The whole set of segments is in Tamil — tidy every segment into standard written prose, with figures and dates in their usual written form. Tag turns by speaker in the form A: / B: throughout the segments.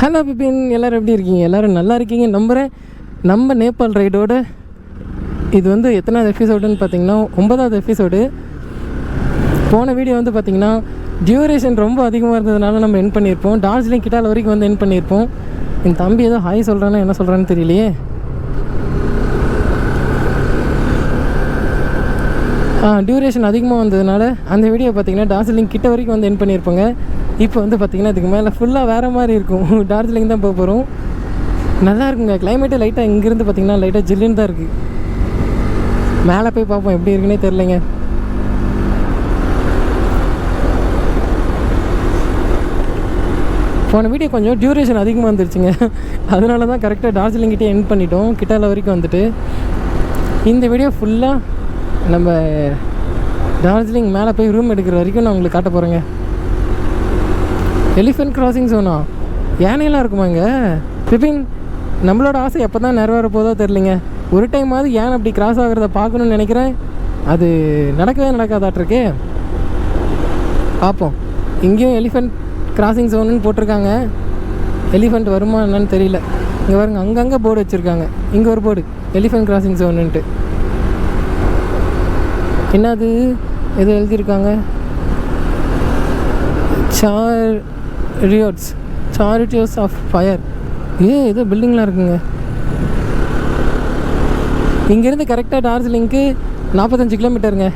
A: ஹலோ பிபின், எல்லோரும் எப்படி இருக்கீங்க? எல்லோரும் நல்லா இருக்கீங்க நம்புகிறேன். நம்ம நேபாள் ரைடோட இது வந்து எத்தனாவது எபிசோடுன்னு பார்த்தீங்கன்னா 9வது எபிசோடு. போன வீடியோ வந்து பார்த்திங்கன்னா டியூரேஷன் ரொம்ப அதிகமாக இருந்ததுனால நம்ம என் பண்ணியிருப்போம். டார்ஜிலிங் கிட்டால் வரைக்கும் வந்து என் பண்ணியிருப்போம். என் தம்பி ஏதோ ஹாய் சொல்கிறானோ என்ன சொல்கிறான்னு தெரியலையே. டியூரேஷன் அதிகமாக வந்ததுனால அந்த வீடியோ பார்த்திங்கன்னா டார்ஜிலிங் கிட்ட வரைக்கும் வந்து என் பண்ணியிருப்போங்க. இப்போ வந்து பார்த்திங்கன்னா இதுக்கு மேலே ஃபுல்லாக வேறு மாதிரி இருக்கும். டார்ஜிலிங் தான் போக போகிறோம். நல்லா இருக்குங்க. கிளைமேட்டு லைட்டாக இங்கேருந்து பார்த்திங்கன்னா லைட்டாக ஜில்லுன்னு தான் இருக்குது. மேலே போய் பார்ப்போம் எப்படி இருக்குன்னே தெரிலங்க. போன வீடியோ கொஞ்சம் டியூரேஷன் அதிகமாக வந்துருச்சுங்க. அதனால தான் கரெக்டாக டார்ஜிலிங் கிட்டே எண்ட் பண்ணிட்டோம். கிட்டால வரைக்கும் வந்துட்டு இந்த வீடியோ ஃபுல்லாக நம்ம டார்ஜிலிங் மேலே போய் ரூம் எடுக்கிற வரைக்கும் நான் உங்களுக்கு காட்ட போகிறேங்க. எலிஃபென்ட் கிராசிங் சோனா யானையெல்லாம் இருக்குமாங்க பிபின்? நம்மளோட ஆசை எப்போ தான் நிறைவேற போதோ தெரிலிங்க. ஒரு டைமாவது யானை அப்படி கிராஸ் ஆகிறத பார்க்கணுன்னு நினைக்கிறேன். அது நடக்கவே நடக்காதாட்டிருக்கே. பார்ப்போம். இங்கேயும் எலிஃபென்ட் கிராசிங் ஜோனுன்னு போட்டிருக்காங்க. எலிஃபெண்ட் வருமா என்னன்னு தெரியல. இங்கே பாருங்க, அங்கங்கே போர்டு வச்சுருக்காங்க. இங்கே ஒரு போர்டு எலிஃபென்ட் கிராசிங் ஜோனுன்ட்டு. என்னது எது எழுதியிருக்காங்க? சாரிட்டியோஸ் ஆஃப் ஃபயர். ஏதோ பில்டிங்லாம் இருக்குங்க. இங்கேருந்து கரெக்டாக டார்ஜிலிங்க்கு 45 கிலோமீட்டருங்க.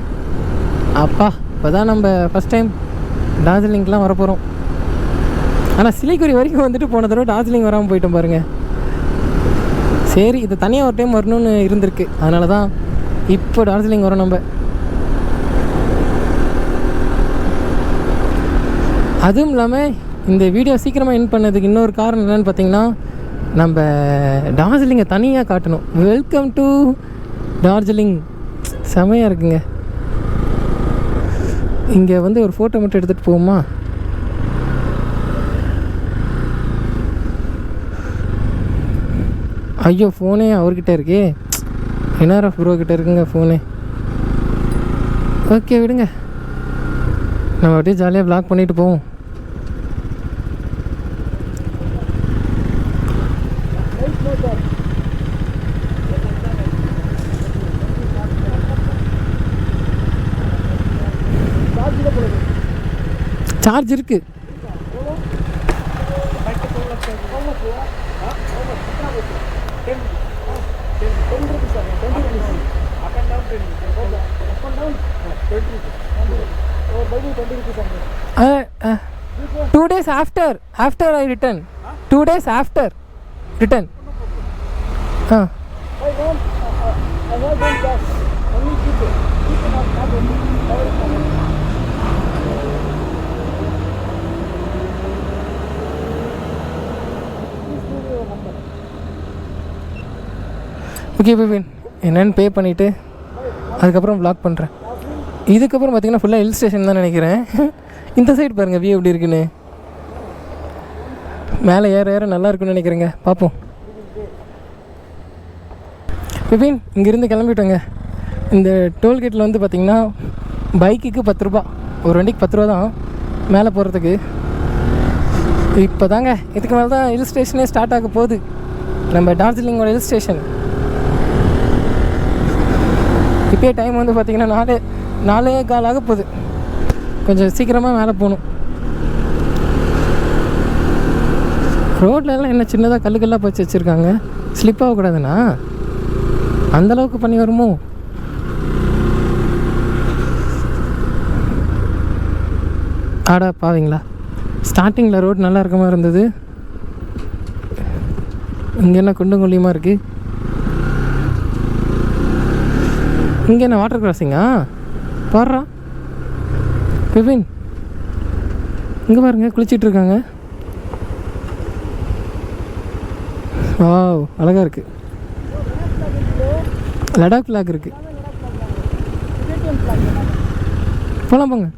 A: அப்பா, இப்போ தான் நம்ம ஃபஸ்ட் டைம் டார்ஜிலிங்க்கெலாம் வரப்போகிறோம். ஆனால் சிலிகுரி வரைக்கும் வந்துட்டு போன தடவை டார்ஜிலிங் வராமல் போயிட்டோம் பாருங்கள். சரி, இது தனியாக ஒரு டைம் வரணும்னு இருந்திருக்கு. அதனால தான் இப்போ டார்ஜிலிங் வரோம் நம்ம. அதுவும் இல்லாமல் இந்த வீடியோ சீக்கிரமாக என் பண்ணதுக்கு இன்னொரு காரணம் என்னென்னு பார்த்தீங்கன்னா, நம்ம டார்ஜிலிங்கை தனியாக காட்டணும். Welcome to Darjeeling. செமையாக இருக்குங்க. இங்கே வந்து ஒரு ஃபோட்டோ மட்டும் எடுத்துகிட்டு போவோமா? ஐயோ, ஃபோனே அவர்கிட்ட இருக்கே. என்ஆர்எஃப் ப்ரோக்கிட்ட இருக்குங்க ஃபோனு. ஓகே, விடுங்க. நம்ம அப்படியே ஜாலியாக வ்ளாக் பண்ணிட்டு போவோம். சார்ஜ் இருக்கு. Two days after I return. 2 days after return. Okay Bipin, என்னென்னு பே பண்ணிவிட்டு அதுக்கப்புறம் வ்ளாக் பண்ணுறேன். இதுக்கப்புறம் பார்த்திங்கன்னா ஃபுல்லாக ஹில் ஸ்டேஷன் தான் நினைக்கிறேன். இந்த சைடு பாருங்கள் வியூ எப்படி இருக்குன்னு. மேலே ஏற நல்லா இருக்குன்னு நினைக்கிறேங்க. பார்ப்போம். பிபின், இங்கேருந்து கிளம்பிட்டோங்க. இந்த டோல்கேட்டில் வந்து பார்த்திங்கன்னா பைக்குக்கு 10 ரூபா, ஒரு வண்டிக்கு 10 ரூபா தான் மேலே போகிறதுக்கு. இப்போ தாங்க இதுக்கு மேலே தான் ஹில் ஸ்டேஷனே ஸ்டார்ட் ஆக போகுது. நம்ம டார்ஜிலிங்கோட ஹில் ஸ்டேஷன். இப்போயே டைம் வந்து பார்த்திங்கன்னா 4:15 ஆக போகுது. கொஞ்சம் சீக்கிரமாக மேலே போகணும். ரோட்லலாம் என்ன சின்னதாக கல்லுக்கெல்லாம் பச்சு வச்சுருக்காங்க. ஸ்லிப் ஆகக்கூடாதுண்ணா, அந்தளவுக்கு பண்ணி வருமோ? ஆடா பாவீங்களா. ஸ்டார்டிங்கில் ரோடு நல்லா இருக்க மாதிரி இருந்தது. இங்கே என்ன குண்டும் குழியுமா இருக்குது. இங்கே என்ன வாட்டர் கிராசிங்கா? பாடுறா பிபின், இங்கே பாருங்க குளிச்சிட்ருக்காங்க. வாவ், அழகாக இருக்குது. லடாக் ஃப்ளாக் இருக்குது. போகலாம் போங்க.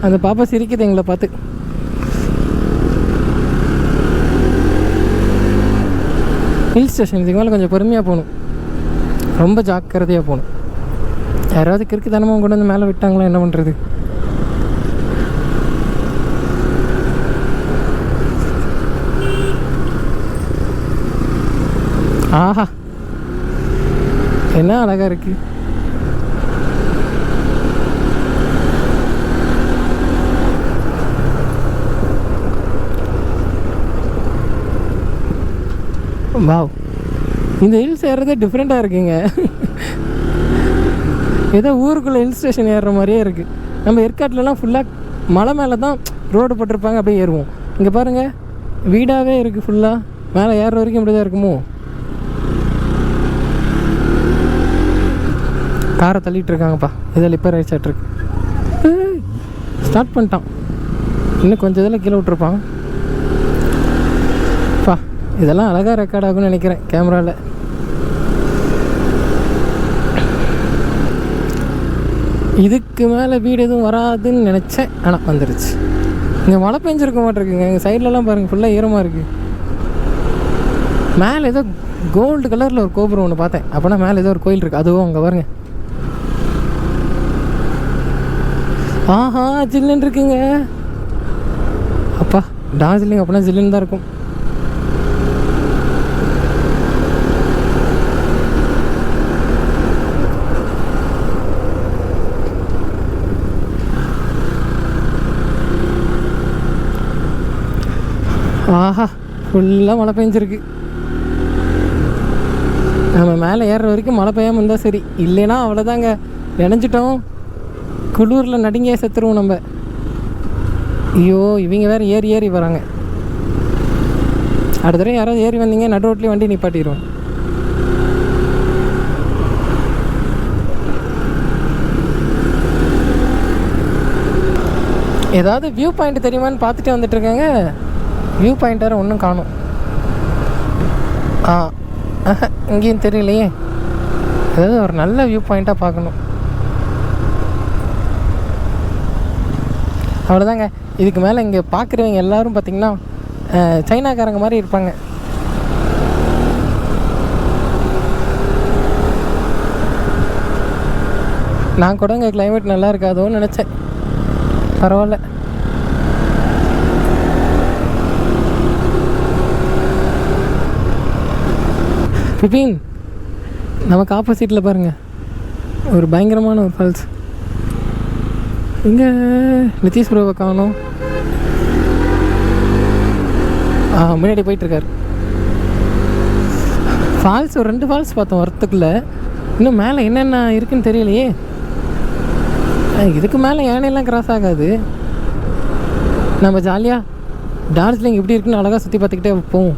A: அந்த பாப்பா சிரிக்குது எங்களை பார்த்து. ஹில் ஸ்டேஷன் இதுக்கு மேலே கொஞ்சம் பொறுமையாக போகணும். ரொம்ப ஜாக்கிரதையாக போகணும். யாராவது கிறுக்குத்தனமாக கொண்டு வந்து மேலே விட்டாங்களா என்ன பண்ணுறது? ஆஹா, என்ன அழகா இருக்கு. வாவ், இந்த ஹில்ஸ் ஏறுறதே டிஃப்ரெண்ட்டாக இருக்குங்க. ஏதோ ஊருக்குள்ளே ஹில் ஸ்டேஷன் ஏறுற மாதிரியே இருக்குது. நம்ம ஏற்காட்டிலலாம் ஃபுல்லாக மலை மேலே தான் ரோடு போட்டிருப்பாங்க, அப்படியே ஏறுவோம். இங்கே பாருங்கள், வீடாகவே இருக்குது ஃபுல்லாக. மேலே ஏறுற வரைக்கும் இப்படி தான் இருக்குமோ. காரை தள்ளிட்டு இருக்காங்கப்பா, இதில் இப்போ ரைட் சைட்ருக்கு. ஸ்டார்ட் பண்ணிட்டான், இன்னும் கொஞ்சம் இதில் கீழே விட்ருப்பான். பா, இதெல்லாம் அழகாக ரெக்கார்ட் ஆகும்னு நினைக்கிறேன் கேமராவில். இதுக்கு மேலே வீடு எதுவும் வராதுன்னு நினச்சேன், ஆனால் வந்துருச்சு. இங்கே மழை பெஞ்சிருக்க மாட்டிருக்குங்க. எங்கள் சைட்லலாம் பாருங்கள், ஃபுல்லாக ஈரமாக இருக்குது. மேலே ஏதோ கோல்டு கலரில் ஒரு கோபுரம் ஒன்று பார்த்தேன். அப்போனா மேலே ஏதோ ஒரு கோயில் இருக்குது, அதுவும் அங்கே பாருங்க. ஆஹா, ஜில்லுன்னு இருக்குங்க. அப்பா, டார்ஜிலிங் அப்படின்னா ஜில்லுன்னு தான் இருக்கும். ஆஹா, ஃபுல்லாக மழை பெஞ்சிருக்கு. நம்ம மேலே ஏறுற வரைக்கும் மழை பெய்யாமல் இருந்தால் சரி, இல்லைன்னா அவ்வளோதாங்க, நினைஞ்சிட்டோம். குளூரில் நடுங்கியே செத்துருவோம் நம்ம. ஐயோ, இவங்க வேறு ஏறி ஏறி வராங்க. அடுத்த தடவை யாராவது ஏறி வந்தீங்க, நடு ரோட்லேயே வண்டி நிப்பாட்டிடுவோம். ஏதாவது வியூ பாயிண்ட் தெரியுமான்னு பார்த்துட்டு வந்துட்டுருக்காங்க. வியூ பாயிண்ட் வேறு ஒன்றும் காணும். இங்கேயும் தெரியலையே. ஏதாவது ஒரு நல்ல வியூ பாயிண்ட்டாக பார்க்கணும். அவ்வளோதாங்க. இதுக்கு மேலே இங்கே பார்க்குறவங்க எல்லோரும் பார்த்திங்கன்னா சைனாக்காரங்க மாதிரி இருப்பாங்க. நான் கூட இங்கே கிளைமேட் நல்லா இருக்காதோன்னு நினச்சேன். பரவாயில்ல. பிபின், நமக்கு ஆப்போசிட்டில் பாருங்கள் ஒரு பயங்கரமான ஒரு ஃபால்ஸ். இங்கே நிதிஷ் ப்ரோவை காணோம். முன்னாடி போயிட்டுருக்கார். ஃபால்ஸ் ஒரு 2 ஃபால்ஸ் பார்த்தோம் வரத்துக்குள்ளே. இன்னும் மேலே என்னென்ன இருக்குன்னு தெரியலையே. இதுக்கு மேலே யானையெல்லாம் கிராஸ் ஆகாது. நம்ம ஜாலியாக டார்ஜிலிங் எப்படி இருக்குன்னு அழகாக சுற்றி பார்த்துக்கிட்டே போவோம்.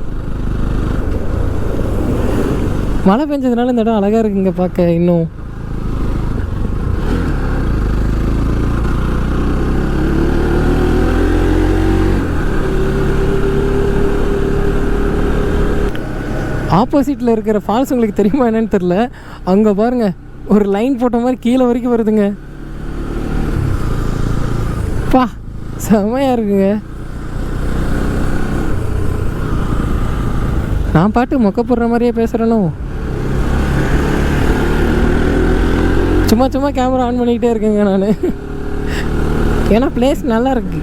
A: மழை பெஞ்சதுனால இந்த இடம் அழகாக இருக்குங்க பார்க்க. இன்னும் ஆப்போசிட்டில் இருக்கிற ஃபால்ஸ் உங்களுக்கு தெரியுமா என்னன்னு தெரில. அங்கே பாருங்கள், ஒரு லைன் போட்ட மாதிரி கீழே வரைக்கும் வருதுங்க. பா, செமையாக இருக்குங்க. நான் பாட்டு மொக்க போடுற மாதிரியே பேசுகிறேனோ. சும்மா கேமரா ஆன் பண்ணிக்கிட்டே இருக்கேங்க நான். ஏன்னா பிளேஸ் நல்லா இருக்கு.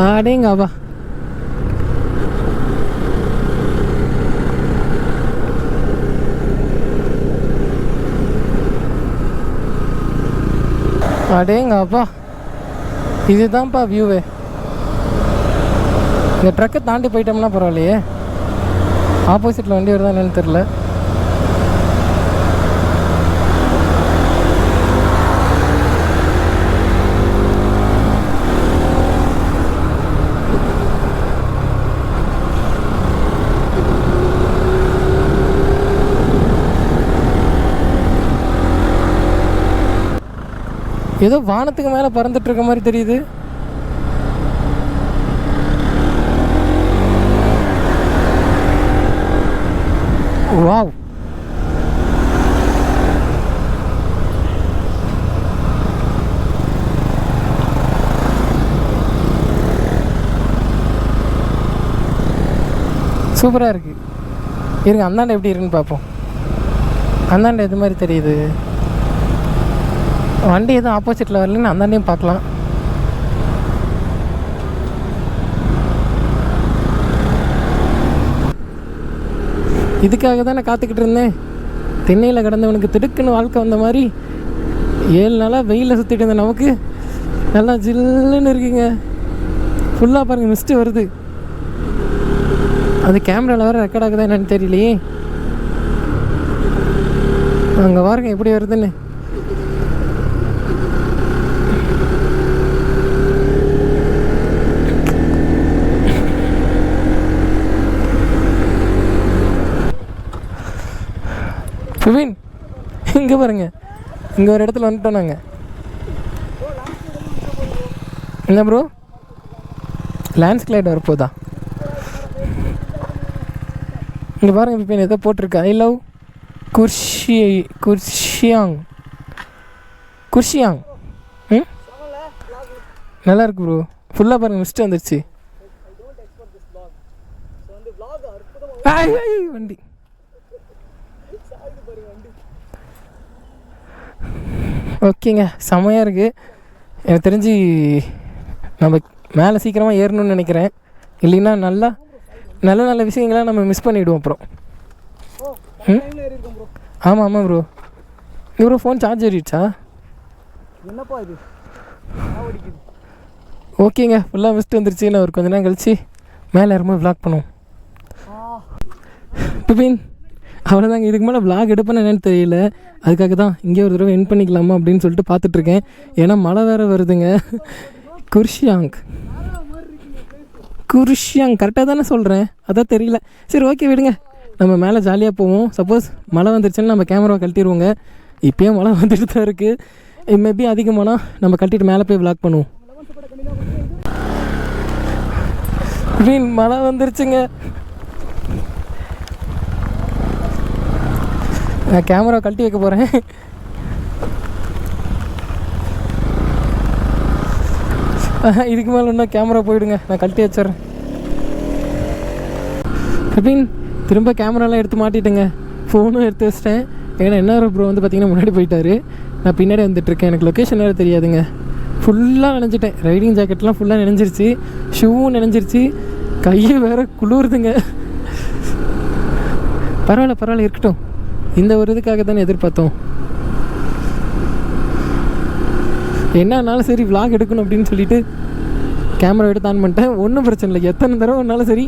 A: அடேங்கப்பா, அடேங்கப்பா, இதுதான்ப்பா வியூவே. இந்த ட்ரக்கை தாண்டி போயிட்டோம்னா பரவாயில்லையே. ஆப்போசிட்டில் வண்டி வருதா என்னன்னு தெரில. ஏதோ வானத்துக்கு மேலே பறந்துட்டு இருக்க மாதிரி தெரியுது. வாவ், சூப்பராக இருக்குது. இருங்க, அந்தாண்ட எப்படி இருக்குன்னு பார்ப்போம். அந்தாண்ட எது மாதிரி தெரியுது? வண்டி எதுவும் ஆப்போசிட்டில் வரலன்னு அந்தாண்டையும் பார்க்கலாம். இதுக்காக தான் நான் காத்துக்கிட்டு இருந்தேன். தென்னையில் கிடந்தவனுக்கு திடுக்குன்னு வாழ்க்கை வந்த மாதிரி 7 நாளாக வெயிலில் சுற்றிட்டு இருந்தேன். நமக்கு நல்லா ஜில்லுன்னு இருக்குங்க. ஃபுல்லாக பாருங்கள் மிஸ்ட்டு வருது. அது கேமராவில் வேறு ரெக்கார்ட் ஆகுதா என்னன்னு தெரியலையே. அங்கே பாருங்க எப்படி வருதுன்னு. சுவின் இங்கே பாருங்க, இங்கே ஒரு இடத்துல வந்துட்டோம் நாங்கள். என்ன ப்ரோ, லேண்ட்ஸ்லைட் வரப்போதா? இங்கே பாருங்கள் இப்போ எதோ போட்டிருக்கா, ஐ லவ் குர்ஷியாங். ம், நல்லா இருக்கு ப்ரோ. ஃபுல்லாக பாருங்கள் மிஸ்ட்டு வந்துடுச்சு. வண்டி ஓகேங்க, செம்மையாக இருக்குது. எனக்கு தெரிஞ்சு நம்ம மேலே சீக்கிரமாக ஏறணும்னு நினைக்கிறேன். இல்லைன்னா நல்ல நல்ல விஷயங்கள்லாம் நம்ம மிஸ் பண்ணிவிடுவோம் அப்புறம். ஆமாம் ஆமாம் ப்ரோ. ப்ரோ ஃபோன் சார்ஜ் ஏறிடுச்சா? என்னப்பா இது? ஓகேங்க, ஃபுல்லாக மிஸ்ட்டு வந்துருச்சு. நான் ஒரு கொஞ்ச நேரம் கழிச்சு மேலே ஏறும்போது விளாக் பண்ணுவோம். பிபின் அவ்வளோதாங்க. இதுக்கு மேலே விளாக் எடுப்பேன்னு என்னென்னு தெரியல. அதுக்காக தான் இங்கே ஒரு தடவை என் பண்ணிக்கலாமா அப்படின்னு சொல்லிட்டு பார்த்துட்ருக்கேன். ஏன்னா மழை வேறு வருதுங்க. குர்ஷியாங் கரெக்டாக தானே சொல்கிறேன்? அதான் தெரியல. சரி ஓகே விடுங்க, நம்ம மேலே ஜாலியாக போவோம். சப்போஸ் மழை வந்துருச்சுன்னு நம்ம கேமராவை கழட்டிடுவோங்க. இப்போயும் மழை வந்துட்டு தான் இருக்குது. மேபி அதிகமானால் நம்ம கழட்டிட்டு மேலே போய் விளாக் பண்ணுவோம். மழை வந்துருச்சுங்க. நான் கேமரா கழட்டி வைக்க போகிறேன். இதுக்கு மேலே இன்னும் கேமரா போயிடுங்க, நான் கழட்டி வச்சிட்றேன். அப்படின்னு திரும்ப கேமராலாம் எடுத்து மாட்டிட்டேங்க. ஃபோனும் எடுத்து வச்சிட்டேன். ஏன்னா என்ன ப்ரோ வந்து பார்த்திங்கன்னா முன்னாடி போயிட்டார். நான் பின்னாடி வந்துட்டுருக்கேன். எனக்கு லொக்கேஷன் வேறு தெரியாதுங்க. ஃபுல்லாக நினைஞ்சிட்டேன். ரைடிங் ஜாக்கெட்லாம் ஃபுல்லாக நினைஞ்சிருச்சு. ஷூவும் நினைஞ்சிருச்சு. கையை வேறு குளிருதுங்க. பரவாயில்ல இருக்கட்டும். இந்த ஒரு இதுக்காக தானே எதிர்பார்த்தோம். என்னன்னாலும் சரி விளாக் எடுக்கணும் அப்படின்னு சொல்லிட்டு கேமரா எடுத்து ஆன் பண்ணிட்டேன். ஒன்றும் பிரச்சனை இல்லை. எத்தனை தடவை ஒன்றாலும் சரி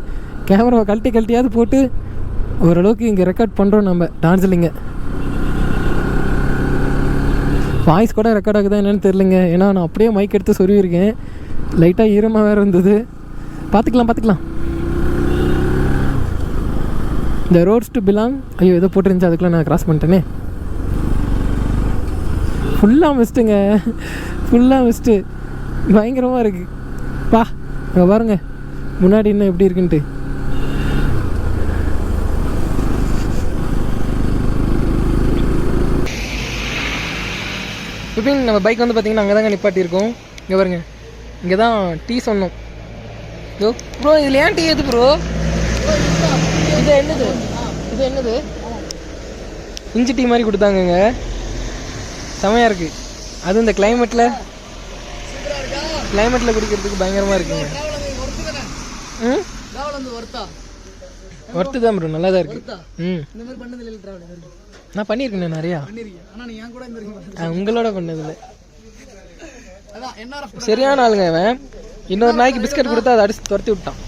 A: கேமராவை கழட்டியாவது போட்டு ஓரளவுக்கு இங்கே ரெக்கார்ட் பண்ணுறோம் நம்ம டார்ஜிலிங்கை. வாய்ஸ் கூட ரெக்கார்ட் ஆகுதா என்னன்னு தெரிலங்க. ஏன்னா நான் அப்படியே மைக் எடுத்து சொருவிருக்கேன். லைட்டாக ஈரமாக வேறு இருந்தது. பார்த்துக்கலாம். இந்த ரோட்ஸ் டு பிலாங், ஐயோ ஏதோ போட்டுருந்துச்சு, அதுக்குள்ளே நான் கிராஸ் பண்ணிட்டேனே. ஃபுல்லாக மிஸ்ட்டு பயங்கரமாக இருக்குது. பா அங்கே பாருங்க முன்னாடி இன்னும் எப்படி இருக்குன்ட்டு. இப்போ நம்ம பைக் வந்து பார்த்திங்கன்னா அங்கே தாங்க நிப்பாட்டியிருக்கோம். இங்கே பாருங்க, இங்கே தான் டீ சொன்னோம். யோ ப்ரோ, இதில் ஏன் டீ எது ப்ரோ? இது என்னது இஞ்சி டீ மாதிரி கொடுத்தாங்கங்க. செமையாக இருக்குது. அதுவும் இந்த கிளைமேட்டில் குடிக்கிறதுக்கு பயங்கரமாக இருக்குங்க. ஒர்த்து தான் ப்ரோ, நல்லா தான் இருக்குது. நான் பண்ணியிருக்கேன் நிறையா. உங்களோட பண்ணதில்லை. சரியான ஆளுங்க இவன். இன்னொரு நாய்க்கு பிஸ்கட் கொடுத்தா அதை அடிச்சு துரத்தி விட்டான்.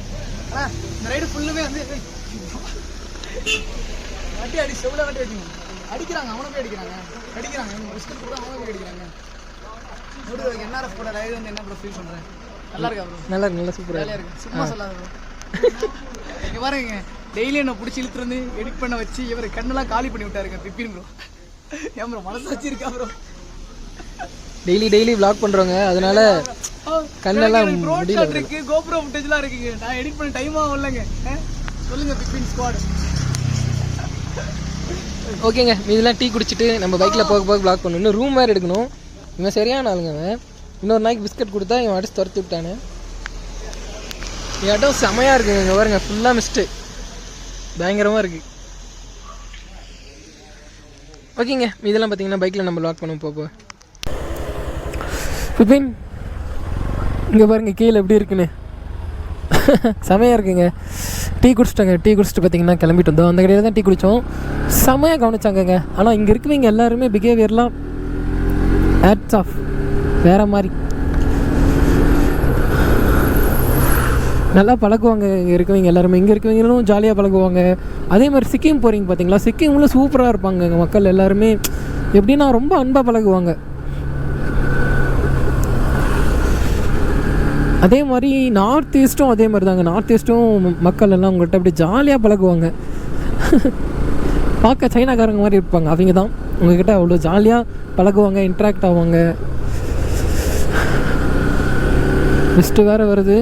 A: நல்லா சூப்பரா
B: பாருங்க. டெய்லி என்ன பிடிச்சி இழுத்துட்டு வந்து எடிட் பண்ண வச்சு இவர் கண்ணெல்லாம் காலி பண்ணி விட்டாருங்க. பிப்பின் ப்ரோ ஏன் ப்ரோ மனசு வச்சிருக்கா ப்ரோ?
A: டெய்லி vlog பண்றோங்க, அதனால கண்ணெல்லாம் முடியல.
B: இருக்கு கோப்ரோ ஃபுட்டேஜ்லாம் இருக்குங்க. நான் எடிட் பண்ண டைம் ஆகலங்க. சொல்லுங்க பிப்பின் ஸ்குவாட்.
A: ஓகேங்க, இதெல்லாம் டீ குடிச்சிட்டு நம்ம பைக்கில் போக vlog பண்ணணும். இன்னும் ரூம் வேறு எடுக்கணும். இவன் சரியான ஆளுங்க. அவன் இன்னொரு நாய்க்கு பிஸ்கட் கொடுத்தா இவன் அடிச்சு துரத்தி விட்டானு. இடம் செமையாக இருக்குங்க. இங்கே பாருங்க, ஃபுல்லாக மிஸ்ட்டு பயங்கரமாக இருக்குது. ஓகேங்க, இதெல்லாம் பார்த்தீங்கன்னா பைக்கில் நம்ம லாக் பண்ணுவோம் போக. பிபின் இங்கே பாருங்கள் கீழே எப்படி இருக்குன்னு. செமையாக இருக்குங்க. டீ குடிச்சிட்டாங்க. டீ குடிச்சிட்டு பார்த்தீங்கன்னா கிளம்பிட்டு வந்தோம். அந்த கடையில் தான் டீ குடித்தோம். செமையாக கவனிச்சாங்கங்க. ஆனால் இங்கே இருக்கிறவங்க எல்லாருமே பிஹேவியர்லாம் ஹேட்ஸ் ஆஃப், வேறு மாதிரி நல்லா பழகுவாங்க. இங்கே இருக்கவங்க எல்லாருமே, இங்கே இருக்கவங்களும் ஜாலியாக பழகுவாங்க. அதே மாதிரி சிக்கிம் போகிறீங்க பார்த்தீங்களா, சிக்கிமில் சூப்பராக இருப்பாங்க எங்கள் மக்கள் எல்லாருமே. எப்படின்னா ரொம்ப அன்பாக பழகுவாங்க. அதே மாதிரி நார்த் ஈஸ்ட்டும் அதே மாதிரி தாங்க. நார்த் ஈஸ்ட்டும் மக்கள் எல்லாம் உங்கள்கிட்ட அப்படி ஜாலியாக பழகுவாங்க. பார்க்க சைனாக்காரங்க மாதிரி இருப்பாங்க. அவங்க தான் உங்கள்கிட்ட அவ்வளோ ஜாலியாக பழகுவாங்க, இன்ட்ராக்ட் ஆவாங்க. மிஸ்ட்டு வேறு வருது,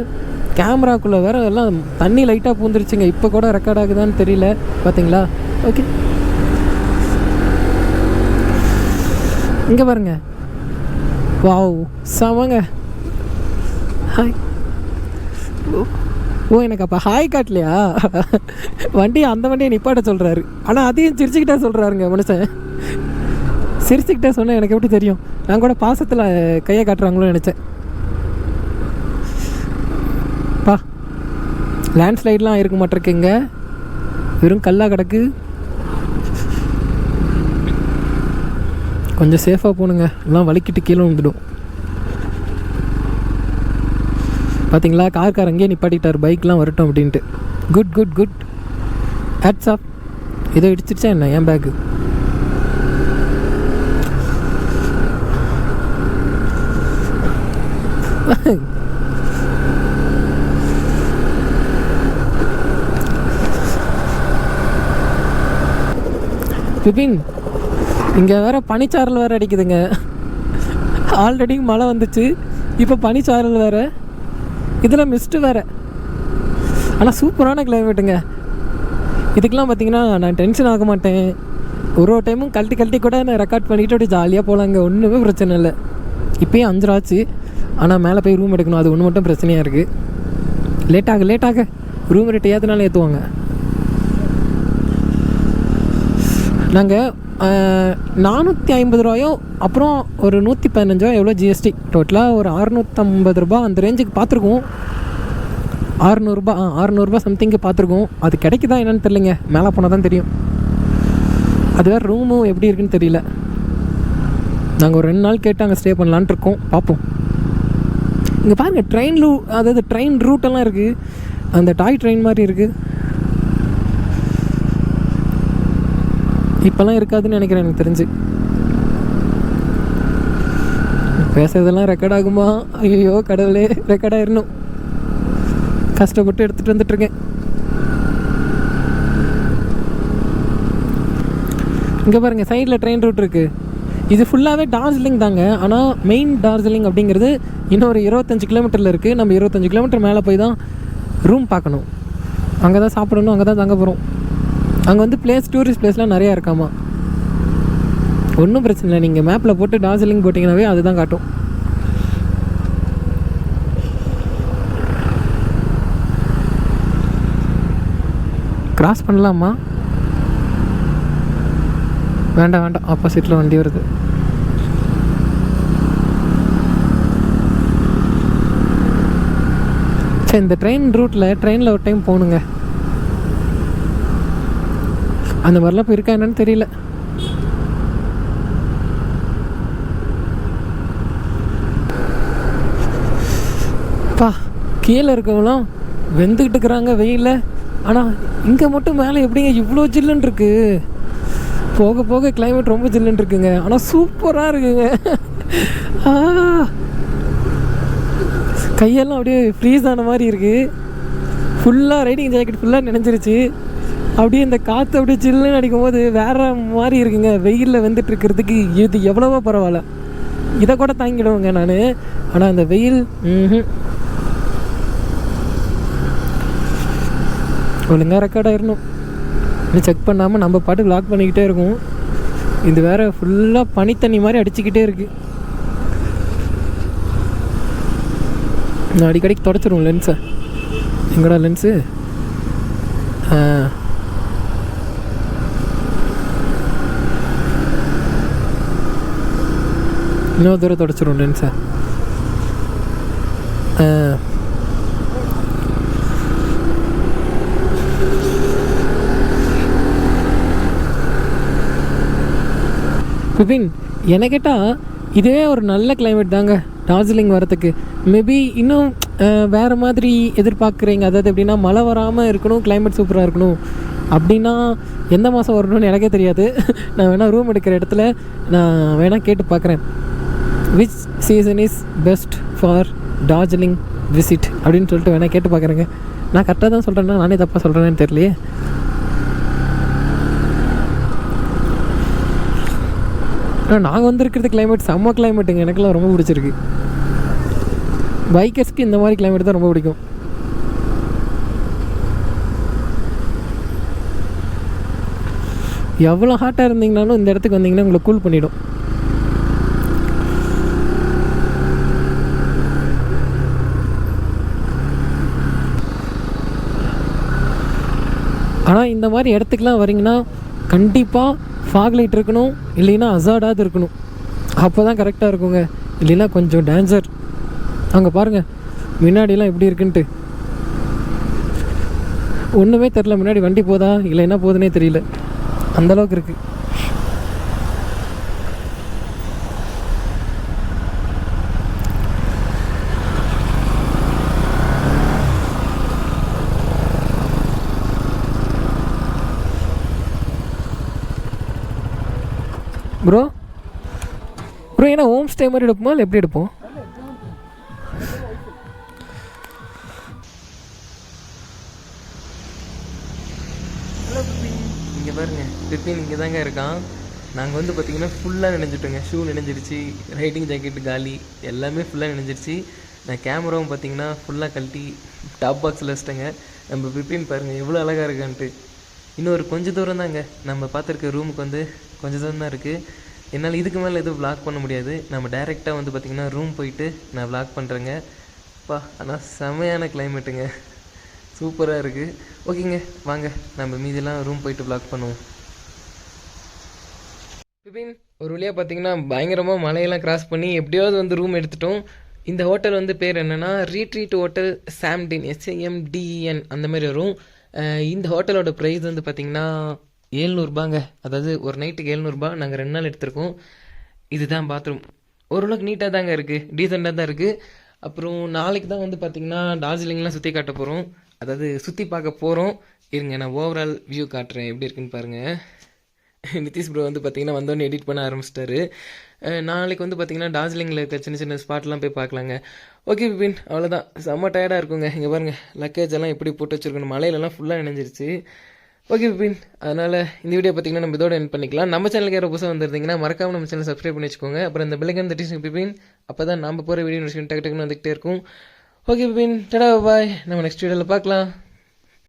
A: கேமராக்குள்ளே வேறு எல்லாம் தண்ணி லைட்டாக பூந்துருச்சுங்க. இப்போ கூட ரெக்கார்ட் ஆகுதான்னு தெரியல, பார்த்தீங்களா? ஓகே, இங்கே பாருங்க. வாவ், செமங்க. ஹாய். ஓ, எனக்கு அப்போ ஹாய் காட்டலையா? வண்டியை அந்த வண்டியை நிப்பாட்ட சொல்கிறாரு. ஆனால் அதையும் சிரிச்சுக்கிட்டே சொல்கிறாருங்க மனுஷன். சிரிச்சுக்கிட்டே சொன்னேன், எனக்கு எப்படி தெரியும்? நான் கூட பாசத்தில் கையை காட்டுறாங்களோ நினச்சேன். பா, லேண்ட்ஸ்லைட்லாம் இருக்க மாட்டிருக்குங்க, வெறும் கல்லாக கிடக்கு. கொஞ்சம் சேஃபாக போகணுங்க, எல்லாம் வலிக்கிட்டு கீழே வந்துடும். பார்த்தீங்களா, கார் அங்கேயே நிப்பாட்டிட்டார், பைக்லாம் வரட்டும் அப்படின்ட்டு. Good good good, hats off. ஏதோ இடிச்சிருச்சா என்ன என் பேக்கு? பிபின், இங்கே வேறு பனிச்சாரல் வேறு அடிக்குதுங்க. ஆல்ரெடி மழை வந்துச்சு, இப்போ பனிச்சாரல் வேறு, இதில் மிஸ்ட்டு வேறு. ஆனால் சூப்பரான கிளைமேட்டுங்க. இதுக்கெலாம் பார்த்தீங்கன்னா நான் டென்ஷன் ஆக மாட்டேன். ஒரு டைமும் கழட்டி கூட நான் ரெக்கார்ட் பண்ணிவிட்டு அப்படியே ஜாலியாக போகலாங்க, ஒன்றுமே பிரச்சனை இல்லை. இப்போயும் 5 ஆச்சு, ஆனால் மேலே போய் ரூம் எடுக்கணும், அது ஒன்று மட்டும் பிரச்சனையாக இருக்குது. லேட்டாக ரூம் ரேட்டு ஏற்றுனாலும் ஏற்றுவாங்க. நாங்கள் 450 ரூபாயோ அப்புறம் ஒரு 115 ரூபா எவ்வளோ ஜிஎஸ்டி, டோட்டலாக ஒரு 650 ரூபா அந்த ரேஞ்சுக்கு பார்த்துருக்கோம். 600 சம்திங்கு பார்த்துருக்கோம். அது கிடைக்குதா என்னன்னு தெரியலைங்க, மேலே போனால் தான் தெரியும். அது வேறு ரூமும் எப்படி இருக்குன்னு தெரியல. நாங்கள் ஒரு 2 நாள் கேட்டு அங்கே ஸ்டே பண்ணலான்ட்டு இருக்கோம், பார்ப்போம். இங்கே பாருங்கள், அதாவது ட்ரெயின் ரூட்டெல்லாம் இருக்குது. அந்த டாய் ட்ரெயின் மாதிரி இருக்குது. இப்போல்லாம் இருக்காதுன்னு நினைக்கிறேன் எனக்கு தெரிஞ்சு. பேசுறதெல்லாம் ரெக்கார்ட் ஆகுமா? ஐயோ கடவுளே, ரெக்கார்ட் ஆயிடணும். கஷ்டப்பட்டு எடுத்துகிட்டு வந்துட்டுருக்கேன். இங்கே பாருங்கள், சைடில் ட்ரெயின் ரூட் இருக்குது. இது ஃபுல்லாகவே டார்ஜிலிங் தாங்க. ஆனால் மெயின் டார்ஜிலிங் அப்படிங்கிறது இன்னொரு 25 கிலோமீட்டரில் இருக்குது. நம்ம 25 கிலோமீட்டர் மேலே போய் தான் ரூம் பார்க்கணும், அங்கே தான் சாப்பிடணும், அங்கே தான் தங்க போகிறோம். அங்கே வந்து டூரிஸ்ட் பிளேஸ்லாம் நிறையா இருக்காமா. ஒன்றும் பிரச்சனை இல்லை, நீங்கள் மேப்பில் போட்டு டார்ஜிலிங் போட்டிங்கனாவே அதுதான் காட்டும். கிராஸ் பண்ணலாமா? வேண்டாம், ஆப்போசிட்டில் வண்டி வருது. சரி, இந்த ட்ரெயினில் ஒரு டைம் போகணுங்க. அந்த மாதிரிலாம் இப்போ இருக்கா என்னன்னு தெரியல. கீழே இருக்கவங்களாம் வெந்துக்கிட்டு இருக்கிறாங்க வெயிலில். ஆனால் இங்கே மட்டும் மேலே எப்படிங்க இவ்வளோ ஜில்லுன்னு இருக்குது? போக போக கிளைமேட் ரொம்ப ஜில்லுன்னு இருக்குங்க. ஆனால் சூப்பராக இருக்குங்க. கையெல்லாம் அப்படியே ஃப்ரீஸ் ஆன மாதிரி இருக்குது. ஃபுல்லாக ரைடிங் ஜாக்கெட் ஃபுல்லாக நினைஞ்சிருச்சு. அப்படியே இந்த காற்று அப்படியே சில்லுன்னு அடிக்கும் போது வேறு மாதிரி இருக்குங்க. வெயிலில் வந்துட்டு இருக்கிறதுக்கு இது எவ்வளவோ பரவாயில்ல, இதை கூட தாங்கிடுவேங்க நான். ஆனால் அந்த வெயில் ஒழுங்காக ரெக்கார்ட் ஆயிடணும். இன்னும் செக் பண்ணாமல் நம்ம பாட்டுக்கு லாக் பண்ணிக்கிட்டே இருக்கும். இது வேறு ஃபுல்லாக பனித்தண்ணி மாதிரி அடிச்சுக்கிட்டே இருக்குது. நான் அடிக்கடிக்கு தொடச்சிடுவோம் லென்ஸை. எங்கடா லென்ஸு? இன்னொரு தூரம் தொடச்சிடும் சார். பிபின், என்னை கேட்டால் இதுவே ஒரு நல்ல கிளைமேட் தாங்க டார்ஜிலிங் வரத்துக்கு. மேபி இன்னும் வேறு மாதிரி எதிர்பார்க்குறீங்க, அதாவது எப்படின்னா மழை வராமல் இருக்கணும், கிளைமேட் சூப்பராக இருக்கணும் அப்படின்னா எந்த மாதம் வரணும்னு எனக்கே தெரியாது. நான் வேணால் ரூம் எடுக்கிற இடத்துல நான் வேணால் கேட்டு பார்க்குறேன், which season is best for Darjeeling visit அப்படின்னு சொல்லிட்டு வேணால் கேட்டு பார்க்குறேங்க. நான் கரெக்டாக தான் சொல்கிறேன்னா நானே தப்பாக சொல்கிறேன்னு தெரியலையே. ஆனால் நாங்கள் வந்திருக்கிறது கிளைமேட் செம்ம கிளைமேட்டுங்க, எனக்குலாம் ரொம்ப பிடிச்சிருக்கு. பைக்கர்ஸ்க்கு இந்த மாதிரி கிளைமேட் தான் ரொம்ப பிடிக்கும். எவ்வளோ ஹாட்டாக இருந்தீங்கனாலும் இந்த இடத்துக்கு வந்தீங்கன்னா உங்களை கூல் பண்ணிவிடும். ஆனால் இந்த மாதிரி இடத்துக்குலாம் வரீங்கன்னா கண்டிப்பாக ஃபாக் லைட் இருக்கணும், இல்லைன்னா அசார்டாவது இருக்கணும். அப்போ தான் கரெக்டாக இருக்குங்க, இல்லைன்னா கொஞ்சம் டேஞ்சர். அங்கே பாருங்கள் முன்னாடிலாம் எப்படி இருக்குன்ட்டு ஒன்றுமே தெரில. முன்னாடி வண்டி போதா இல்லை என்ன போகுதுன்னே தெரியல, அந்தளவுக்கு இருக்குது. ப்ரோ ஏன்னா ஹோம் ஸ்டே மாதிரி எடுப்போமா இல்லை எப்படி எடுப்போம்? இங்கே பாருங்க, பிபின் இங்கே தாங்க இருக்கான். நாங்கள் வந்து பார்த்திங்கன்னா ஃபுல்லாக நினைஞ்சிட்டோங்க. ஷூ நினைஞ்சிருச்சு, ரைடிங் ஜாக்கெட்டு காலி, எல்லாமே ஃபுல்லாக நினைஞ்சிருச்சு. நான் கேமராவும் பார்த்திங்கன்னா ஃபுல்லாக கழட்டி டாப் பாக்ஸில் வச்சிட்டேங்க. நம்ம பிபின் பாருங்கள் எவ்வளோ அழகாக இருக்கான்ட்டு. இன்னொரு கொஞ்சம் தூரம் தாங்க நம்ம பார்த்துருக்க ரூமுக்கு வந்து கொஞ்சம் தூரம் தான் இருக்குது. என்னால் இதுக்கு மேலே எதுவும் விளாக் பண்ண முடியாது. நம்ம டைரெக்டாக வந்து பார்த்திங்கன்னா ரூம் போயிட்டு நான் விளாக் பண்ணுறேங்க. ஆனால் செமையான கிளைமேட்டுங்க, சூப்பராக இருக்குது. ஓகேங்க, வாங்க நம்ம மீதியெல்லாம் ரூம் போயிட்டு விளாக் பண்ணுவோம். பிபின், ஒரு வழியாக பார்த்திங்கன்னா பயங்கரமாக மலையெல்லாம் கிராஸ் பண்ணி எப்படியாவது வந்து ரூம் எடுத்துட்டோம். இந்த ஹோட்டல் வந்து பேர் என்னென்னா ரீட்ரீட் ஹோட்டல் சாம்டின், SAMDEN அந்த மாதிரி வரும். இந்த ஹோட்டலோட ப்ரைஸ் வந்து பார்த்திங்கன்னா 700 ரூபாங்க. அதாவது ஒரு நைட்டுக்கு 700 ரூபா. நாங்கள் 2 நாள் எடுத்திருக்கோம். இதுதான் பாத்ரூம். ஓரளவுக்கு நீட்டாக தாங்க இருக்குது, டீசெண்டாக தான் இருக்குது. அப்புறம் நாளைக்கு தான் வந்து பார்த்திங்கன்னா டார்ஜிலிங்லாம் சுற்றி காட்ட போகிறோம், அதாவது சுற்றி பார்க்க போகிறோம். இருங்க நான் ஓவரால் வியூ காட்டுறேன் எப்படி இருக்குன்னு பாருங்கள். நிதிஷ் ப்ரோ வந்து பார்த்திங்கன்னா வந்தோடனே எடிட் பண்ண ஆரம்பிச்சிட்டாரு. நாளைக்கு வந்து பார்த்திங்கன்னா டார்ஜிலிங்கில் இருக்க சின்ன சின்ன ஸ்பாட்லாம் போய் பார்க்கலாங்க. ஓகே பிபின், அவ்வளோதான். செம்ம டயர்டாக இருக்குங்க. இங்கே பாருங்கள் லக்கேஜ் எல்லாம் எப்படி போட்டு வச்சுருக்கணும், மலையிலலாம் ஃபுல்லாக நினைஞ்சிருச்சு. ஓகே பிபின், அதனால் இந்த வீடியோ பார்த்திங்கன்னா நம்ம இதோட எண்ட் பண்ணிக்கலாம். நம்ம சேனலுக்கு யாரோ புதுசாக வந்துருந்தீங்கன்னா மறக்காமல் நம்ம சேனல் சப்ஸ்கிரைப் பண்ணி வச்சுக்கோங்க. அப்புறம் இந்த பெல்லைக்கான தட்டிங்க பிபின், அப்போ தான் நம்ம போகிற வீடியோ டக்கு டக்குன்னு வந்துகிட்டே இருக்கும். ஓகே பிபின், டடா பாய், நம்ம நெக்ஸ்ட் வீடியோவில் பார்க்கலாம்.